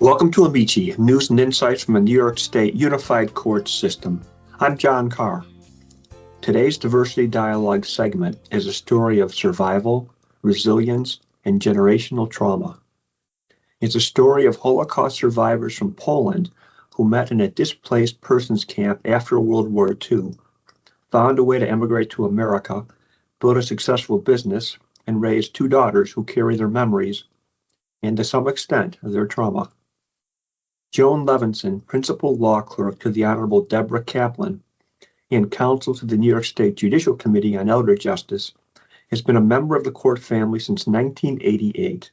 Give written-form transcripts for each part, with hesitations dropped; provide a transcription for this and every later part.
Welcome to Amici, news and insights from the New York State Unified Court System. I'm John Carr. Today's Diversity Dialogue segment is a story of survival, resilience, and generational trauma. It's a story of Holocaust survivors from Poland who met in a displaced persons camp after World War II, found a way to emigrate to America, build a successful business, and raise two daughters who carry their memories and, to some extent, their trauma. Joan Levenson, Principal Law Clerk to the Honorable Deborah Kaplan and Counsel to the New York State Judicial Committee on Elder Justice, has been a member of the court family since 1988.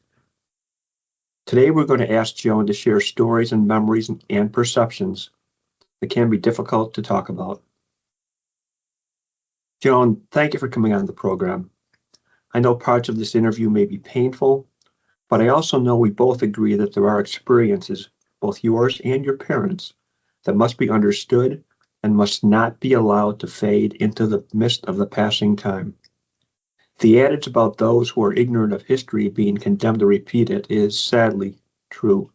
Today we're going to ask Joan to share stories and memories and perceptions that can be difficult to talk about. Joan, thank you for coming on the program. I know parts of this interview may be painful, but I also know we both agree that there are experiences, both yours and your parents, that must be understood and must not be allowed to fade into the mist of the passing time. The adage about those who are ignorant of history being condemned to repeat it is sadly true.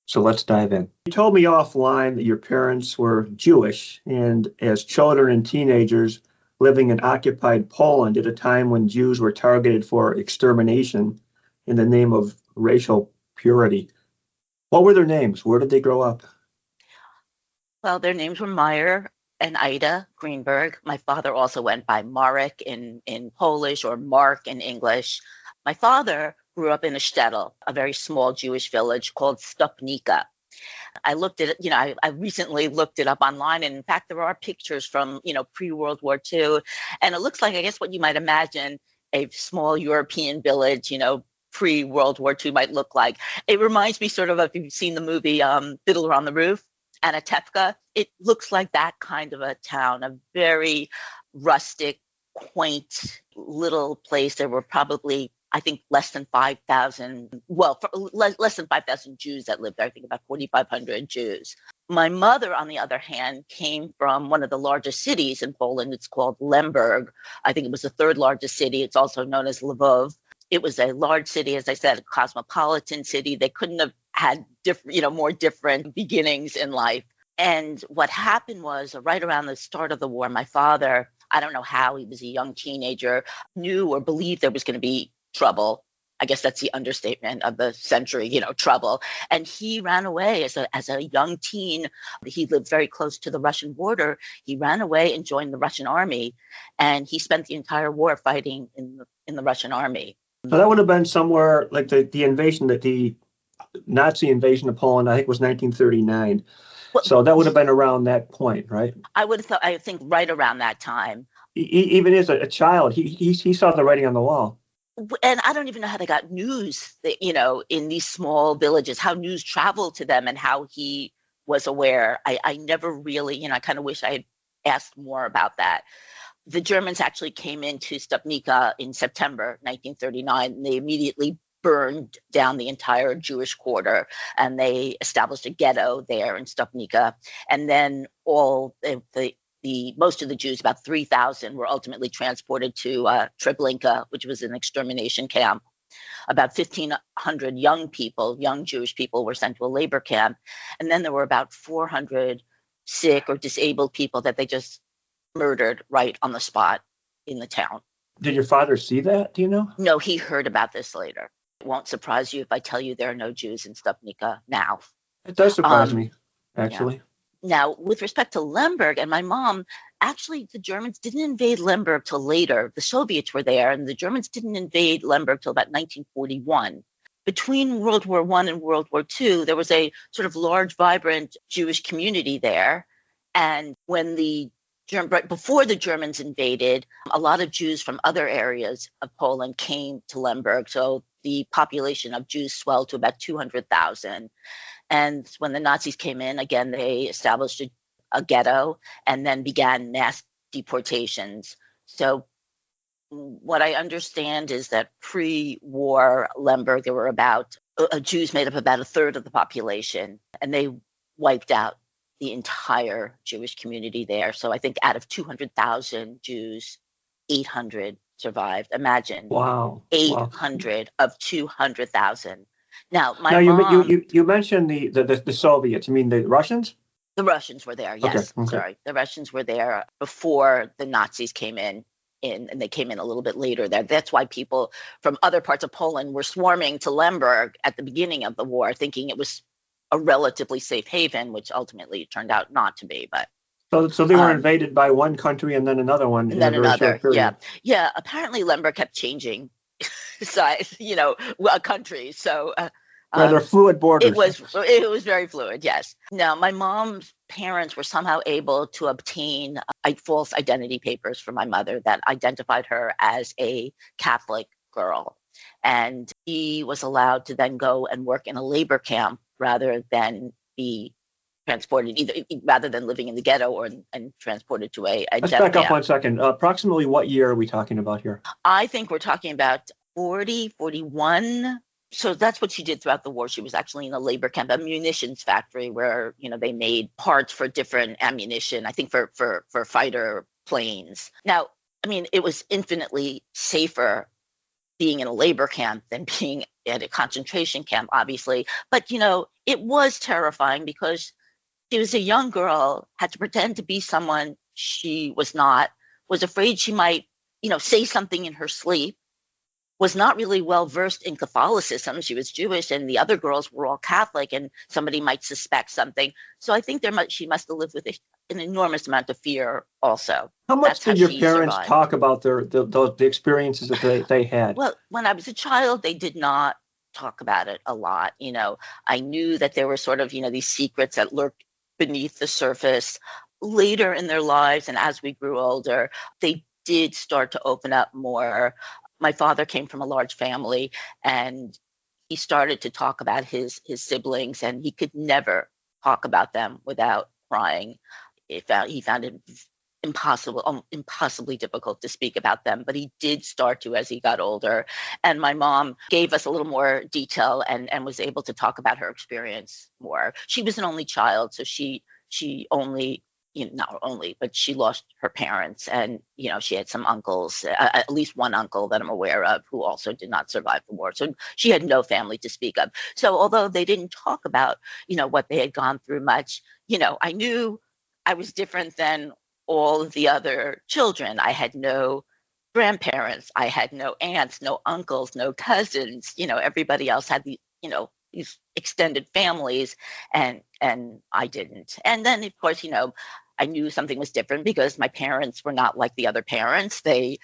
So let's dive in. You told me offline that your parents were Jewish, and as children and teenagers living in occupied Poland at a time when Jews were targeted for extermination in the name of racial purity. What were their names? Where did they grow up? Well, their names were Meyer and Ida Greenberg. My father also went by Marek in Polish or Mark in English. My father grew up in a shtetl, a very small Jewish village called Stopnica. I looked at it, I recently looked it up online, and in fact, there are pictures from, pre-World War II, and it looks like, I guess, what you might imagine a small European village, pre-World War II might look like. It reminds me sort of if you've seen the movie Fiddler on the Roof, Anatevka. It looks like that kind of a town, a very rustic, quaint little place. There were probably, I think, less than 5,000 Jews that lived there. I think about 4,500 Jews. My mother, on the other hand, came from one of the largest cities in Poland. It's called Lemberg. I think it was the third largest city. It's also known as Lvov. It was a large city, as I said, a cosmopolitan city. They couldn't have had more different beginnings in life. And what happened was right around the start of the war, my father, I don't know how, he was a young teenager, knew or believed there was going to be trouble. I guess that's the understatement of the century, trouble. And he ran away as a young teen. He lived very close to the Russian border. He ran away and joined the Russian army. And he spent the entire war fighting in the Russian army. So that would have been somewhere like the invasion, that the Nazi invasion of Poland, I think, was 1939. Well, so that would have been around that point, right? I think right around that time. Even as a child, he saw the writing on the wall. And I don't even know how they got news, in these small villages, how news traveled to them and how he was aware. I never really, I kind of wish I had asked more about that. The Germans actually came into Stopnica in September 1939, and they immediately burned down the entire Jewish quarter, and they established a ghetto there in Stopnica. And then all the most of the Jews, about 3,000, were ultimately transported to Treblinka, which was an extermination camp. About 1,500 young Jewish people were sent to a labor camp. And then there were about 400 sick or disabled people that they just murdered right on the spot in the town. Did your father see that? Do you know? No, he heard about this later. It won't surprise you if I tell you there are no Jews in Stopnica now. It does surprise me, actually. Yeah. Now, with respect to Lemberg and my mom, actually, the Germans didn't invade Lemberg till later. The Soviets were there, and the Germans didn't invade Lemberg till about 1941. Between World War I and World War II, there was a sort of large, vibrant Jewish community there. And when right before the Germans invaded, a lot of Jews from other areas of Poland came to Lemberg. So the population of Jews swelled to about 200,000. And when the Nazis came in, again, they established a ghetto and then began mass deportations. So what I understand is that pre-war Lemberg, there were about Jews made up about a third of the population, and they wiped out the entire Jewish community there. So I think out of 200,000 Jews, 800 survived. Imagine. Wow. 800 of 200,000. Now, my Now, mom, you mentioned the Soviets. You mean the Russians? the Russians were there. Okay. Yes, sorry. The Russians were there before the Nazis came in, and they came in a little bit later. That's why people from other parts of Poland were swarming to Lemberg at the beginning of the war, thinking it was a relatively safe haven, which ultimately turned out not to be. But So they were invaded by one country and then another one and in a then very short another. period. Yeah. Apparently, Lemberg kept changing size, a country. So Rather fluid it borders. was very fluid. Yes. Now, my mom's parents were somehow able to obtain false identity papers for my mother that identified her as a Catholic girl, and he was allowed to then go and work in a labor camp rather than be transported, rather than living in the ghetto and transported to a Let's death back up camp. 1 second. Approximately what year are we talking about here? I think we're talking about 40, 41. So that's what she did throughout the war. She was actually in a labor camp, a munitions factory where, they made parts for different ammunition, I think for fighter planes. Now, I mean, it was infinitely safer being in a labor camp than being at a concentration camp, obviously. But, it was terrifying because she was a young girl, had to pretend to be someone she was not, was afraid she might, say something in her sleep, was not really well versed in Catholicism. She was Jewish, and the other girls were all Catholic, and somebody might suspect something. So I think she must have lived with an enormous amount of fear also. How much did your parents survived. talk about the experiences that they had? Well, when I was a child, they did not talk about it a lot. I knew that there were sort of, these secrets that lurked beneath the surface. Later in their lives, and as we grew older, they did start to open up more. My father came from a large family, and he started to talk about his siblings, and he could never talk about them without crying. He found it impossibly difficult to speak about them, but he did start to as he got older. And my mom gave us a little more detail and was able to talk about her experience more. She was an only child, so she only, not only, but she lost her parents, and she had some uncles, at least one uncle that I'm aware of, who also did not survive the war. So she had no family to speak of. So although they didn't talk about what they had gone through much, I knew I was different than all of the other children. I had no grandparents, I had no aunts, no uncles, no cousins. Everybody else had these extended families, and I didn't. And then of course, I knew something was different because my parents were not like the other parents. They,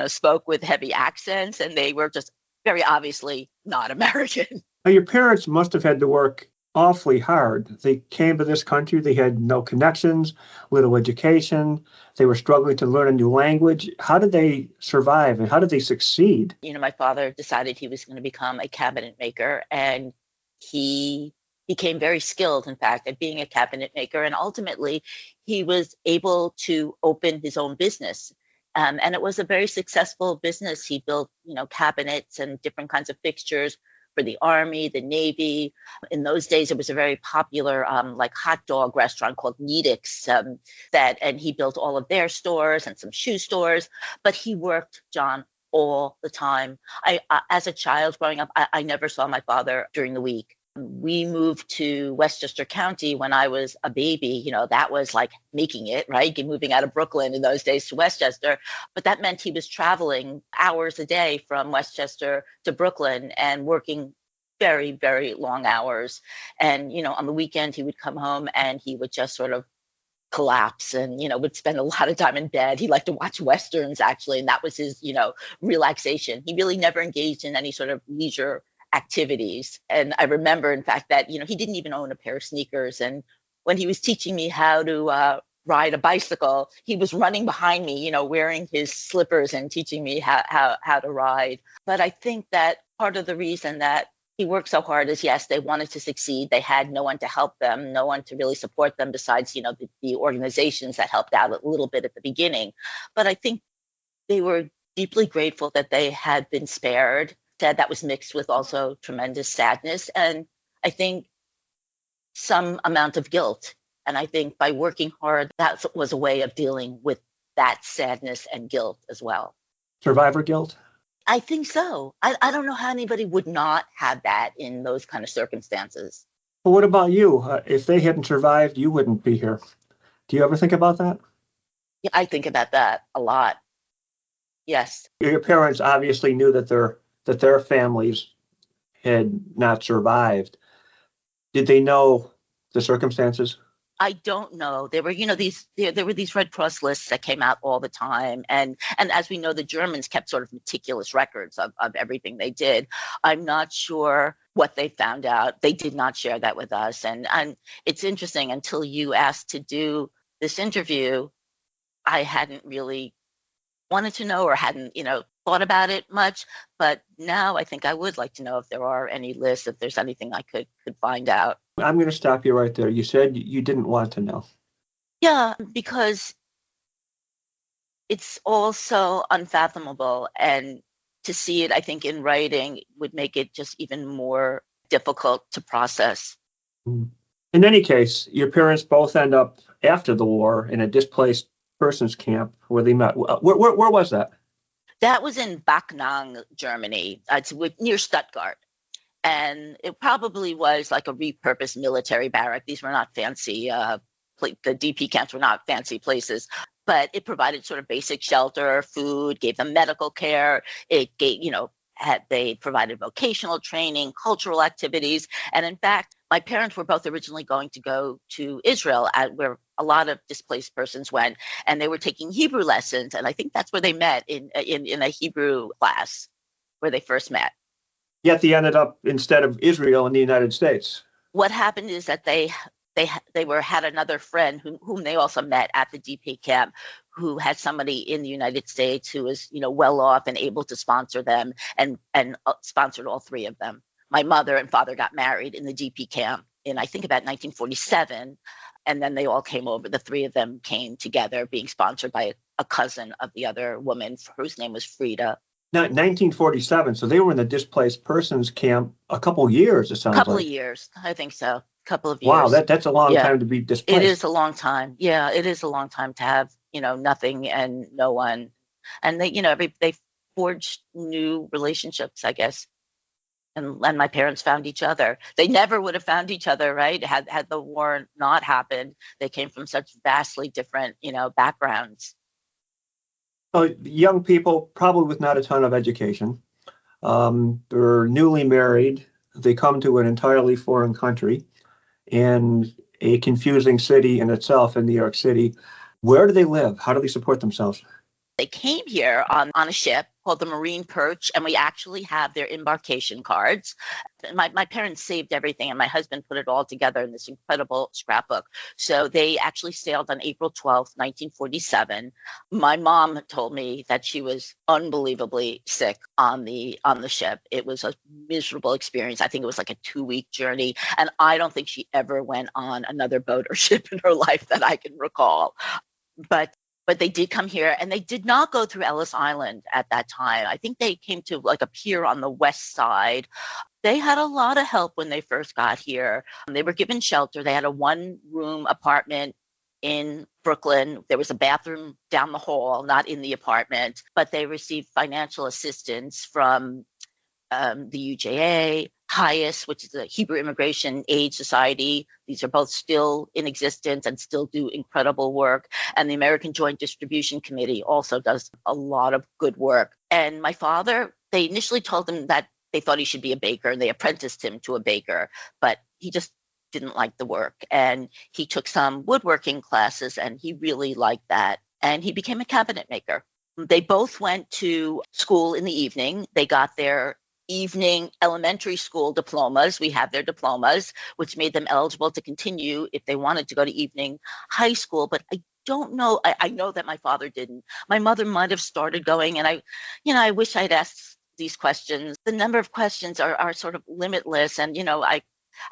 spoke with heavy accents, and they were just very obviously not American. Now, your parents must have had to work awfully hard. They came to this country, they had no connections, little education, they were struggling to learn a new language. How did they survive and how did they succeed? My father decided he was going to become a cabinet maker, and he became very skilled, in fact, at being a cabinet maker. And ultimately, he was able to open his own business. And it was a very successful business. He built, cabinets and different kinds of fixtures for the Army, the Navy. In those days, it was a very popular hot dog restaurant called Needix, and he built all of their stores and some shoe stores. But he worked, John, all the time. As a child growing up, I never saw my father during the week. We moved to Westchester County when I was a baby. That was like making it, right? Moving out of Brooklyn in those days to Westchester. But that meant he was traveling hours a day from Westchester to Brooklyn and working very, very long hours. And, on the weekend, he would come home and he would just sort of collapse and, would spend a lot of time in bed. He liked to watch Westerns, actually. And that was his, relaxation. He really never engaged in any sort of leisure activities. And I remember, in fact, that, he didn't even own a pair of sneakers. And when he was teaching me how to ride a bicycle, he was running behind me, wearing his slippers and teaching me how to ride. But I think that part of the reason that he worked so hard is, yes, they wanted to succeed. They had no one to help them, no one to really support them besides, the organizations that helped out a little bit at the beginning. But I think they were deeply grateful that they had been spared. That was mixed with also tremendous sadness, and I think some amount of guilt. And I think by working hard, that was a way of dealing with that sadness and guilt as well. Survivor guilt? I think so. I don't know how anybody would not have that in those kind of circumstances. Well, what about you? If they hadn't survived, you wouldn't be here. Do you ever think about that? Yeah, I think about that a lot. Yes. Your parents obviously knew that their families had not survived. Did they know the circumstances? I don't know. There were, there were these Red Cross lists that came out all the time, and as we know, the Germans kept sort of meticulous records of everything they did. I'm not sure what they found out. They did not share that with us, and it's interesting. Until you asked to do this interview, I hadn't really wanted to know or hadn't, thought about it much. But now I think I would like to know if there are any lists, if there's anything I could find out. I'm going to stop you right there. You said you didn't want to know. Yeah, because it's all so unfathomable. And to see it, I think, in writing would make it just even more difficult to process. In any case, your parents both end up after the war in a displaced persons camp where they met. Where was that? That was in Backnang, Germany. It's near Stuttgart. And it probably was like a repurposed military barrack. These were not fancy, the DP camps were not fancy places, but it provided sort of basic shelter, food, gave them medical care. It gave, they provided vocational training, cultural activities. And in fact, my parents were both originally going to go to Israel, where a lot of displaced persons went, and they were taking Hebrew lessons. And I think that's where they met in a Hebrew class where they first met. Yet they ended up, instead of Israel, in the United States. What happened is that they had another friend whom they also met at the DP camp, who had somebody in the United States who was, well off and able to sponsor them, and sponsored all three of them. My mother and father got married in the DP camp in, I think, about 1947. And then they all came over. The three of them came together, being sponsored by a cousin of the other woman, whose name was Frida. Now, 1947, so they were in the displaced persons camp a couple of years, it sounds like. A couple of years, I think so. Couple of years. Wow, that's a long time to be displaced. It is a long time. Yeah, it is a long time to have, nothing and no one. And they, they forged new relationships, I guess. And my parents found each other. They never would have found each other, right? Had the war not happened. They came from such vastly different, backgrounds. Young people, probably with not a ton of education. They're newly married. They come to an entirely foreign country and a confusing city in itself, in New York City. Where do they live? How do they support themselves? They came here on a ship called the Marine Perch, and we actually have their embarkation cards. My parents saved everything, and my husband put it all together in this incredible scrapbook. So they actually sailed on April 12th, 1947. My mom told me that she was unbelievably sick on the ship. It was a miserable experience. I think it was like a 2-week journey, and I don't think she ever went on another boat or ship in her life that I can recall. But they did come here, and they did not go through Ellis Island at that time. I think they came to like a pier on the west side. They had a lot of help when they first got here. They were given shelter. They had a 1-room apartment in Brooklyn. There was a bathroom down the hall, not in the apartment, but they received financial assistance from the UJA, HIAS, which is the Hebrew Immigration Aid Society. These are both still in existence and still do incredible work. And the American Joint Distribution Committee also does a lot of good work. And my father, they initially told him that they thought he should be a baker, and they apprenticed him to a baker, but he just didn't like the work. And he took some woodworking classes, and he really liked that. And he became a cabinet maker. They both went to school in the evening. They got their evening elementary school diplomas. We have their diplomas, which made them eligible to continue if they wanted to go to evening high school. But I don't know. I know that my father didn't. My mother might have started going, and I wish I'd asked these questions. The number of questions are sort of limitless, and I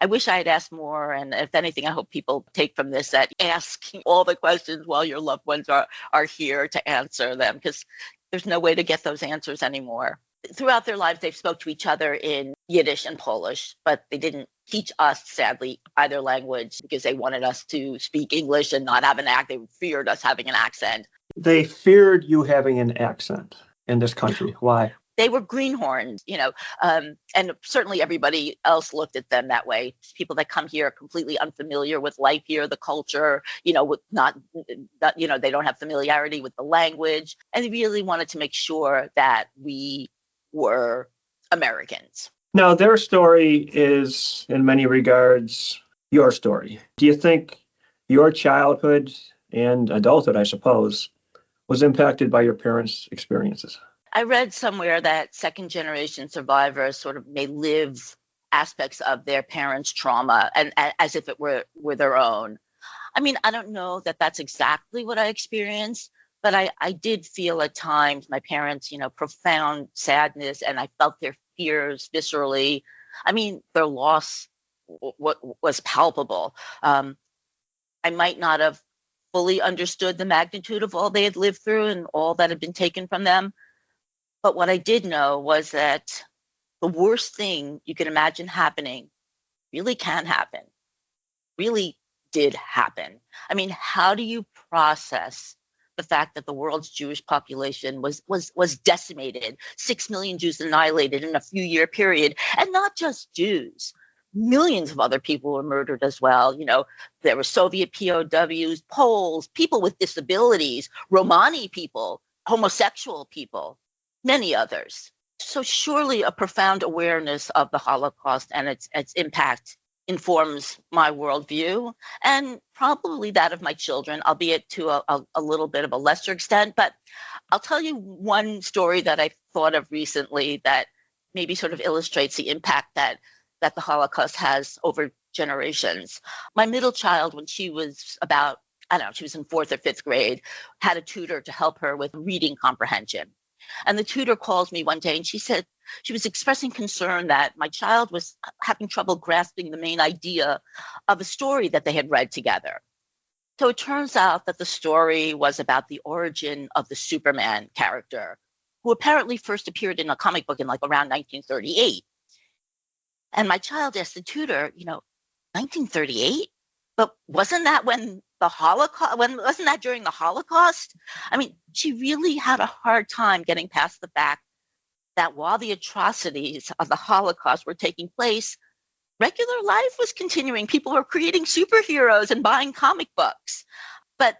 wish I had asked more. And if anything, I hope people take from this that asking all the questions while your loved ones are here to answer them, because there's no way to get those answers anymore. Throughout their lives, they've spoke to each other in Yiddish and Polish, but they didn't teach us, sadly, either language because they wanted us to speak English and not have an accent. They feared us having an accent. They feared you having an accent in this country. Why? they were greenhorns, and certainly everybody else looked at them that way. People that come here are completely unfamiliar with life here, the culture, with not, they don't have familiarity with the language, and they really wanted to make sure that we were Americans. Now, their story is, in many regards, your story. Do you think your childhood and adulthood, I suppose, was impacted by your parents' experiences? I read somewhere that second generation survivors sort of may live aspects of their parents' trauma and as if it were their own. I mean, I don't know that that's exactly what I experienced, but I did feel at times my parents, profound sadness, and I felt their fears viscerally. I mean, their loss was palpable. I might not have fully understood the magnitude of all they had lived through and all that had been taken from them. But what I did know was that the worst thing you can imagine happening really can happen, really did happen. I mean, how do you process the fact that the world's Jewish population was decimated, 6 million Jews annihilated in a few year period, and not just Jews. Millions of other people were murdered as well. There were Soviet POWs, Poles, people with disabilities, Romani people, homosexual people, many others. So surely a profound awareness of the Holocaust and its impact informs my worldview, and probably that of my children, albeit to a little bit of a lesser extent. But I'll tell you one story that I thought of recently that maybe sort of illustrates the impact that the Holocaust has over generations. My middle child, when she was about, she was in 4th or 5th grade, had a tutor to help her with reading comprehension. And the tutor calls me one day and she said she was expressing concern that my child was having trouble grasping the main idea of a story that they had read together. So it turns out that the story was about the origin of the Superman character, who apparently first appeared in a comic book in around 1938. And my child asked the tutor, 1938? But wasn't that when the Holocaust, wasn't that during the Holocaust? I mean, she really had a hard time getting past the fact that while the atrocities of the Holocaust were taking place, regular life was continuing. People were creating superheroes and buying comic books. But,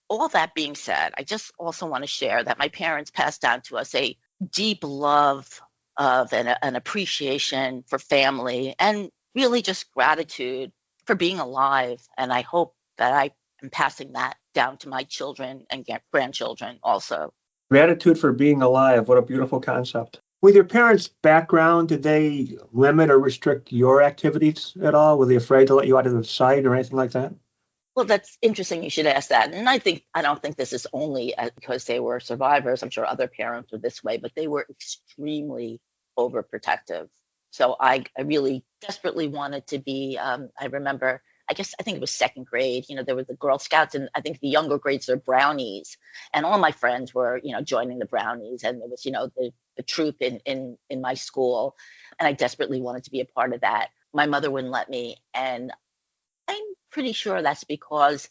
all that being said, I just also want to share that my parents passed down to us a deep love of an appreciation for family and really just gratitude for being alive. And I hope that I am passing that down to my children and grandchildren also. Gratitude for being alive. What a beautiful concept. With your parents' background, did they limit or restrict your activities at all? Were they afraid to let you out of the sight or anything like that? Well, that's interesting. You should ask that. And I don't think this is only because they were survivors. I'm sure other parents were this way, but they were extremely overprotective. So I really desperately wanted to be, I remember, I think it was 2nd grade, there were the Girl Scouts, and I think the younger grades are brownies. And all my friends were, joining the brownies, and there was, the troop in my school. And I desperately wanted to be a part of that. My mother wouldn't let me. And I'm pretty sure that's because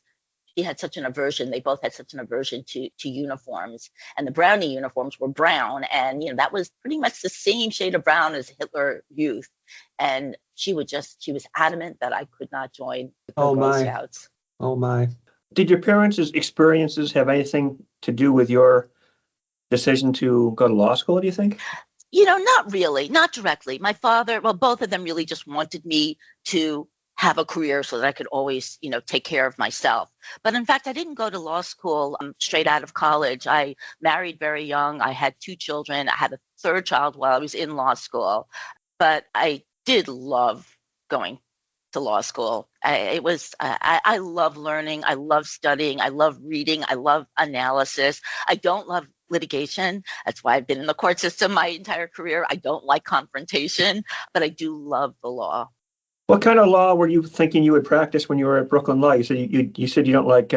she had such an aversion. They both had such an aversion to uniforms, and the brownie uniforms were brown, and that was pretty much the same shade of brown as Hitler Youth. And she was adamant that I could not join the Girl Scouts. Oh my! Did your parents' experiences have anything to do with your decision to go to law school? Do you think? Not really, not directly. My father, both of them really just wanted me to have a career so that I could always, take care of myself. But in fact, I didn't go to law school straight out of college. I married very young. I had 2 children. I had a 3rd child while I was in law school. But I did love going to law school. I love learning. I love studying. I love reading. I love analysis. I don't love litigation. That's why I've been in the court system my entire career. I don't like confrontation, but I do love the law. What kind of law were you thinking you would practice when you were at Brooklyn Law? You said you don't like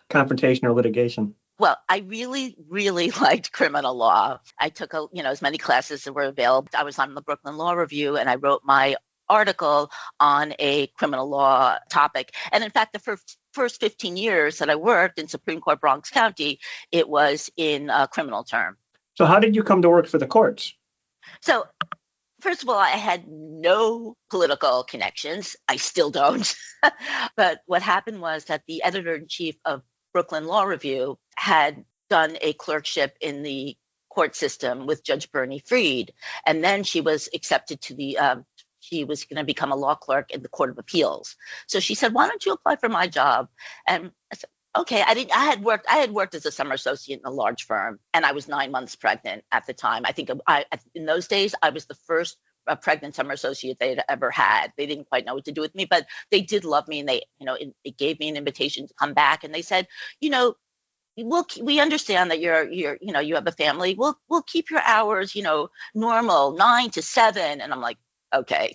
confrontation or litigation. Well, I really, really liked criminal law. I took as many classes as were available. I was on the Brooklyn Law Review, and I wrote my article on a criminal law topic. And in fact, the first 15 years that I worked in Supreme Court Bronx County, it was in a criminal term. So how did you come to work for the courts? So first of all, I had no political connections. I still don't. But what happened was that the editor-in-chief of Brooklyn Law Review had done a clerkship in the court system with Judge Bernie Freed. And then she was accepted to she was going to become a law clerk in the Court of Appeals. So she said, why don't you apply for my job? And I said, okay. I had worked as a summer associate in a large firm, and I was 9 months pregnant at the time. I think in those days, I was the first pregnant summer associate they had ever had. They didn't quite know what to do with me, but they did love me, and it gave me an invitation to come back. And they said, we understand that you have a family. We'll keep your hours, normal 9 to 7. And I'm like, okay,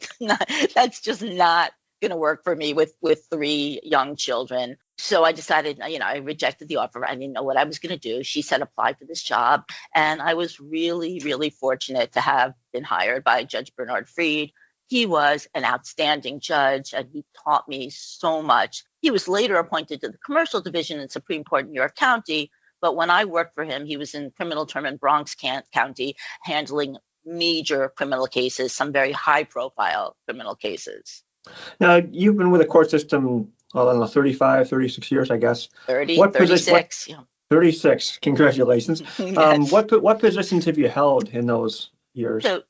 that's just not going to work for me with 3 young children. So I decided, I rejected the offer. I didn't know what I was going to do. She said, apply for this job. And I was really, really fortunate to have been hired by Judge Bernard Freed. He was an outstanding judge, and he taught me so much. He was later appointed to the commercial division in Supreme Court in York County. But when I worked for him, he was in criminal term in Bronx County, handling major criminal cases, some very high profile criminal cases. Now, you've been with the court system, I don't know, 35, 36 years, I guess. 36. 36. Congratulations. Yes. What positions have you held in those years? So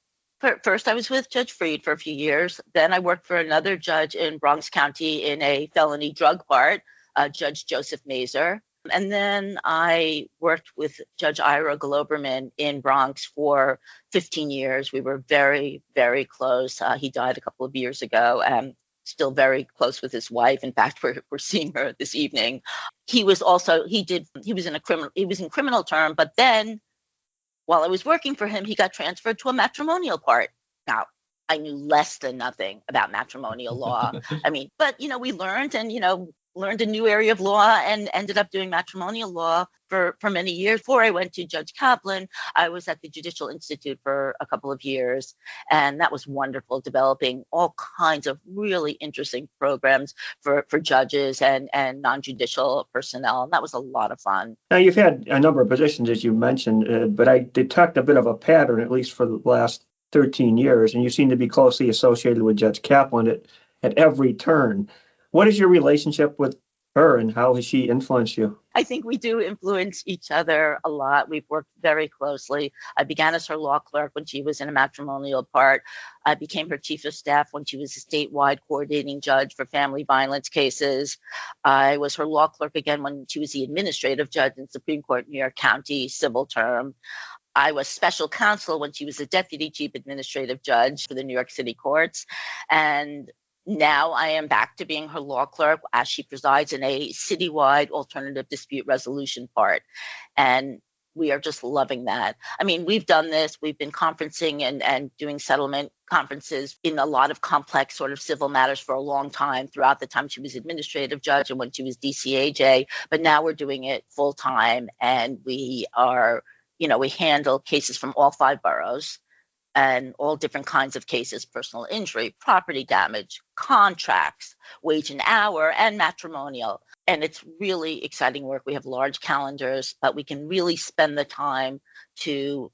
first, I was with Judge Freed for a few years. Then I worked for another judge in Bronx County in a felony drug part, Judge Joseph Mazur. And then I worked with Judge Ira Globerman in Bronx for 15 years. We were very, very close. He died a couple of years ago. Still very close with his wife. In fact, we're seeing her this evening. He was in criminal term, but then while I was working for him, he got transferred to a matrimonial part. Now, I knew less than nothing about matrimonial law. But we learned learned a new area of law and ended up doing matrimonial law for many years. Before I went to Judge Kaplan, I was at the Judicial Institute for a couple of years, and that was wonderful, developing all kinds of really interesting programs for judges and non-judicial personnel, and that was a lot of fun. Now, you've had a number of positions, as you mentioned, but I detect a bit of a pattern, at least for the last 13 years, and you seem to be closely associated with Judge Kaplan at every turn. What is your relationship with her, and how has she influenced you? I think we do influence each other a lot. We've worked very closely. I began as her law clerk when she was in a matrimonial part. I became her chief of staff when she was a statewide coordinating judge for family violence cases. I was her law clerk again when she was the administrative judge in Supreme Court New York County civil term. I was special counsel when she was a deputy chief administrative judge for the New York City courts. And now I am back to being her law clerk as she presides in a citywide alternative dispute resolution part. And we are just loving that. We've done this. We've been conferencing and doing settlement conferences in a lot of complex sort of civil matters for a long time, throughout the time she was administrative judge and when she was DCAJ. But now we're doing it full time, and we handle cases from all 5 boroughs and all different kinds of cases: personal injury, property damage, contracts, wage and hour, and matrimonial. And it's really exciting work. We have large calendars, but we can really spend the time to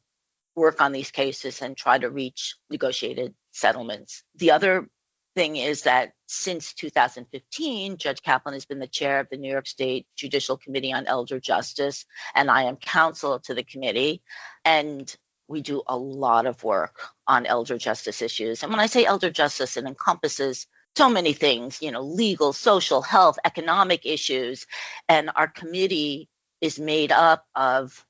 work on these cases and try to reach negotiated settlements. The other thing is that since 2015, Judge Kaplan has been the chair of the New York State Judicial Committee on Elder Justice, and I am counsel to the committee. And we do a lot of work on elder justice issues. And when I say elder justice, it encompasses so many things, legal, social, health, economic issues. And our committee is made up of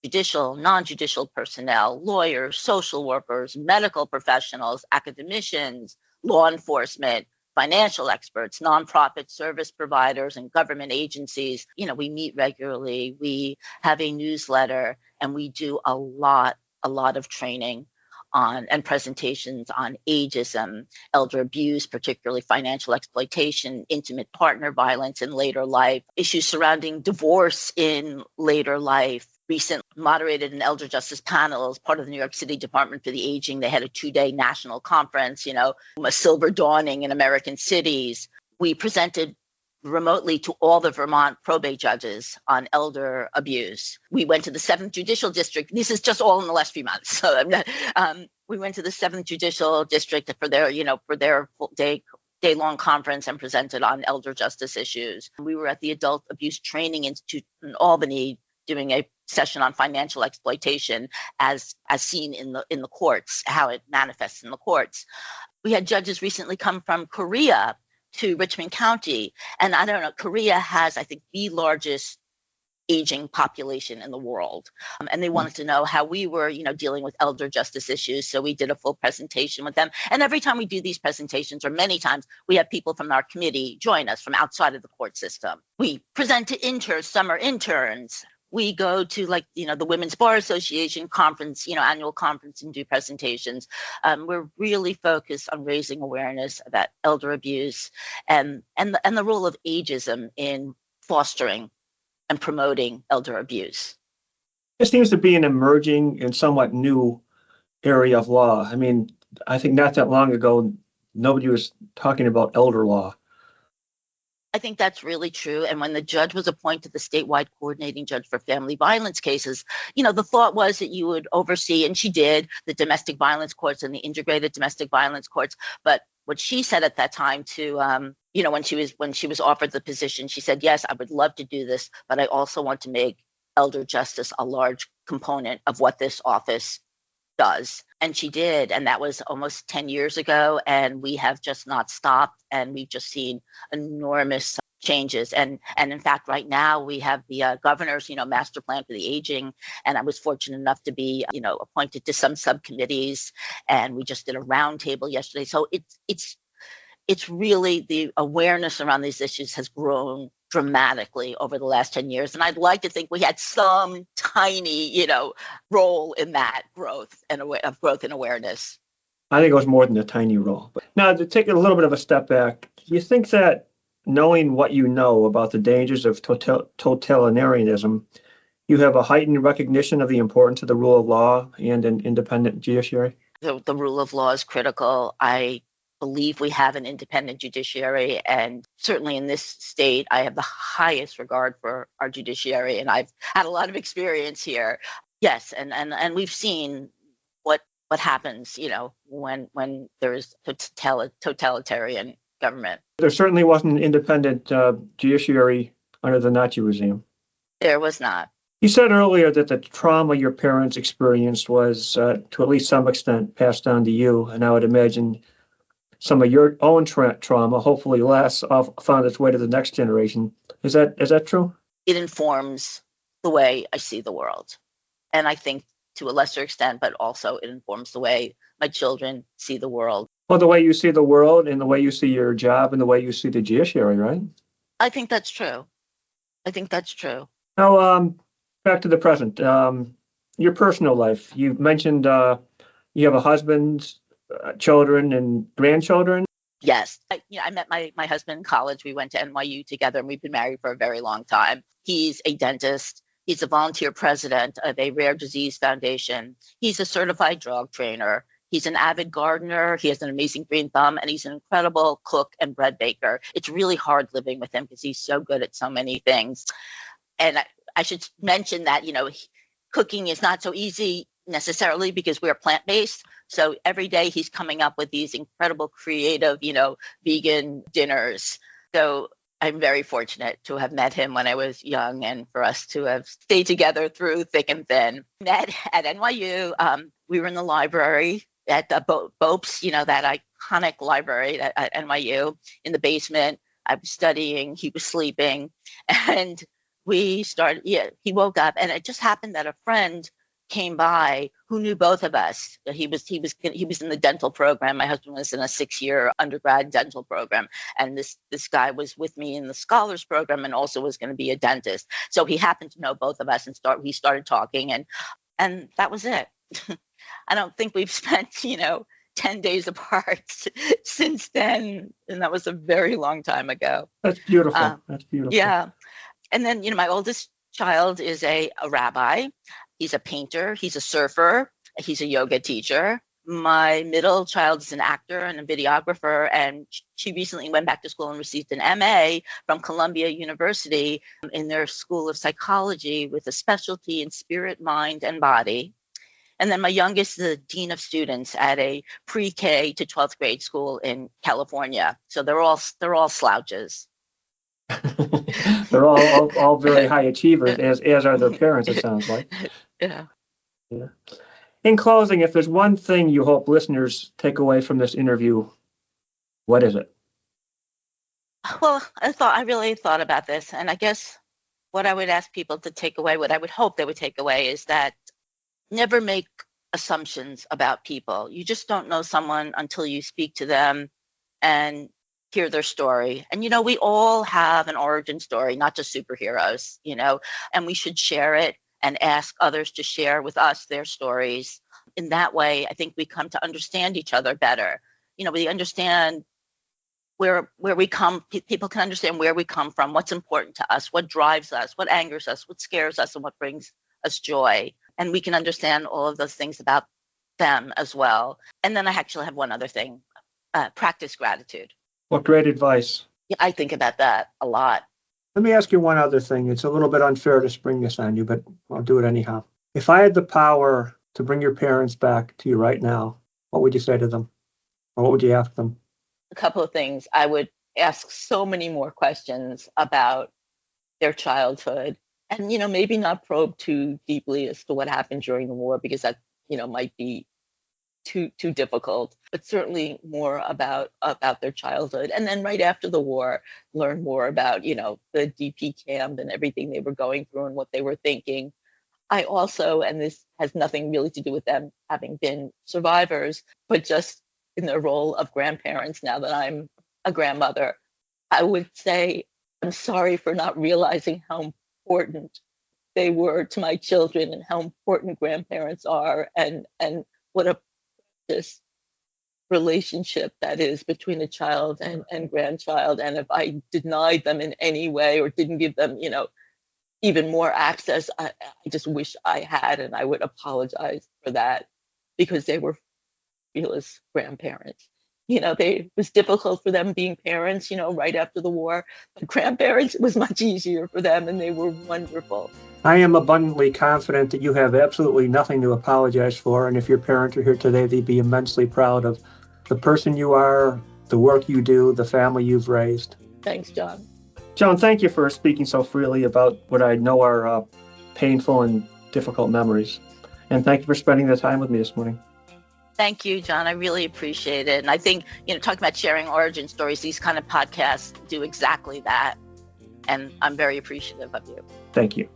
judicial, non-judicial personnel, lawyers, social workers, medical professionals, academicians, law enforcement, financial experts, nonprofit service providers, and government agencies. We meet regularly. We have a newsletter, and we do a lot of training on and presentations on ageism, elder abuse, particularly financial exploitation, intimate partner violence in later life, issues surrounding divorce in later life. Recent moderated an elder justice panel as part of the New York City Department for the Aging. They had a 2-day national conference, a silver dawning in American cities. We presented remotely to all the Vermont probate judges on elder abuse. We went to the 7th Judicial District. This is just all in the last few months. So we went to the 7th Judicial District for their full day-long conference and presented on elder justice issues. We were at the Adult Abuse Training Institute in Albany doing a session on financial exploitation as seen in the courts, how it manifests in the courts. We had judges recently come from Korea to Richmond County. And I don't know, Korea has, I think, the largest aging population in the world. And they wanted to know how we were, dealing with elder justice issues. So we did a full presentation with them. And every time we do these presentations, or many times, we have people from our committee join us from outside of the court system. We present to summer interns. We go to the Women's Bar Association conference, annual conference, and do presentations. We're really focused on raising awareness about elder abuse and the role of ageism in fostering and promoting elder abuse. It seems to be an emerging and somewhat new area of law. I mean, I think not that long ago, nobody was talking about elder law. I think that's really true. And when the judge was appointed the statewide coordinating judge for family violence cases, the thought was that you would oversee, and she did, the domestic violence courts and the integrated domestic violence courts. But what she said at that time to, when she was offered the position, she said, yes, I would love to do this, but I also want to make elder justice a large component of what this office does. And she did. And that was almost 10 years ago. And we have just not stopped. And we've just seen enormous changes. And in fact, right now we have the governor's, master plan for the aging. And I was fortunate enough to be, appointed to some subcommittees. And we just did a roundtable yesterday. So it's really, the awareness around these issues has grown dramatically over the last 10 years. And I'd like to think we had some tiny, role in that growth and awareness. I think it was more than a tiny role. But now, to take it a little bit of a step back, do you think that knowing what you know about the dangers of totalitarianism, you have a heightened recognition of the importance of the rule of law and an independent judiciary? The rule of law is critical. I believe we have an independent judiciary, and certainly in this state, I have the highest regard for our judiciary, and I've had a lot of experience here. Yes, and we've seen what happens, when there's totalitarian government. There certainly wasn't an independent judiciary under the Nazi regime. There was not. You said earlier that the trauma your parents experienced was, to at least some extent, passed on to you, and I would imagine some of your own trauma, hopefully less, found its way to the next generation. Is that true? It informs the way I see the world. And I think to a lesser extent, but also it informs the way my children see the world. Well, the way you see the world and the way you see your job and the way you see the judiciary, right? I think that's true. Now, back to the present. Your personal life. You mentioned you have a husband, children and grandchildren? Yes. I met my husband in college. We went to NYU together, and we've been married for a very long time. He's a dentist. He's a volunteer president of a rare disease foundation. He's a certified dog trainer. He's an avid gardener. He has an amazing green thumb, and he's an incredible cook and bread baker. It's really hard living with him because he's so good at so many things. And I should mention that, cooking is not so easy necessarily because we're plant-based. So every day he's coming up with these incredible creative, vegan dinners. So I'm very fortunate to have met him when I was young and for us to have stayed together through thick and thin. Met at NYU. We were in the library at the Bopes, that iconic library at NYU in the basement. I was studying, he was sleeping, and we started, he woke up, and it just happened that a friend came by who knew both of us. He was in the dental program. My husband was in a 6-year undergrad dental program, and this guy was with me in the scholars program and also was going to be a dentist. So he happened to know both of us, and we started talking, and that was it. I don't think we've spent 10 days apart since then, and that was a very long time ago. That's beautiful. That's beautiful. Yeah, and then my oldest child is a rabbi. He's a painter. He's a surfer. He's a yoga teacher. My middle child is an actor and a videographer, and she recently went back to school and received an MA from Columbia University in their School of Psychology with a specialty in spirit, mind, and body. And then my youngest is the dean of students at a pre-K to 12th grade school in California. So they're all slouches. They're all very high achievers, as are their parents, it sounds like. Yeah. In closing, if there's one thing you hope listeners take away from this interview, what is it? Well, I really thought about this, and I guess what I would ask people to take away, what I would hope they would take away, is that never make assumptions about people. You just don't know someone until you speak to them and hear their story. And, we all have an origin story, not just superheroes, and we should share it and ask others to share with us their stories. In that way, I think we come to understand each other better. We understand where we come, people can understand where we come from, what's important to us, what drives us, what angers us, what scares us, and what brings us joy. And we can understand all of those things about them as well. And then I actually have one other thing, practice gratitude. What great advice. Yeah, I think about that a lot. Let me ask you one other thing. It's a little bit unfair to spring this on you, but I'll do it anyhow. If I had the power to bring your parents back to you right now, what would you say to them? Or what would you ask them? A couple of things. I would ask so many more questions about their childhood and, maybe not probe too deeply as to what happened during the war, because that, might be too difficult, but certainly more about their childhood. And then right after the war, learn more about, the DP camp and everything they were going through and what they were thinking. I also, and this has nothing really to do with them having been survivors, but just in their role of grandparents, now that I'm a grandmother, I would say, I'm sorry for not realizing how important they were to my children and how important grandparents are, and what a this relationship that is between a child and grandchild. And if I denied them in any way or didn't give them, even more access, I just wish I had, and I would apologize for that, because they were fabulous grandparents. It was difficult for them being parents, right after the war, but grandparents, it was much easier for them, and they were wonderful. I am abundantly confident that you have absolutely nothing to apologize for, and if your parents are here today, they'd be immensely proud of the person you are, the work you do, the family you've raised. Thanks, John. Joan, thank you for speaking so freely about what I know are painful and difficult memories, and thank you for spending the time with me this morning. Thank you, John. I really appreciate it. And I think, talking about sharing origin stories, these kind of podcasts do exactly that. And I'm very appreciative of you. Thank you.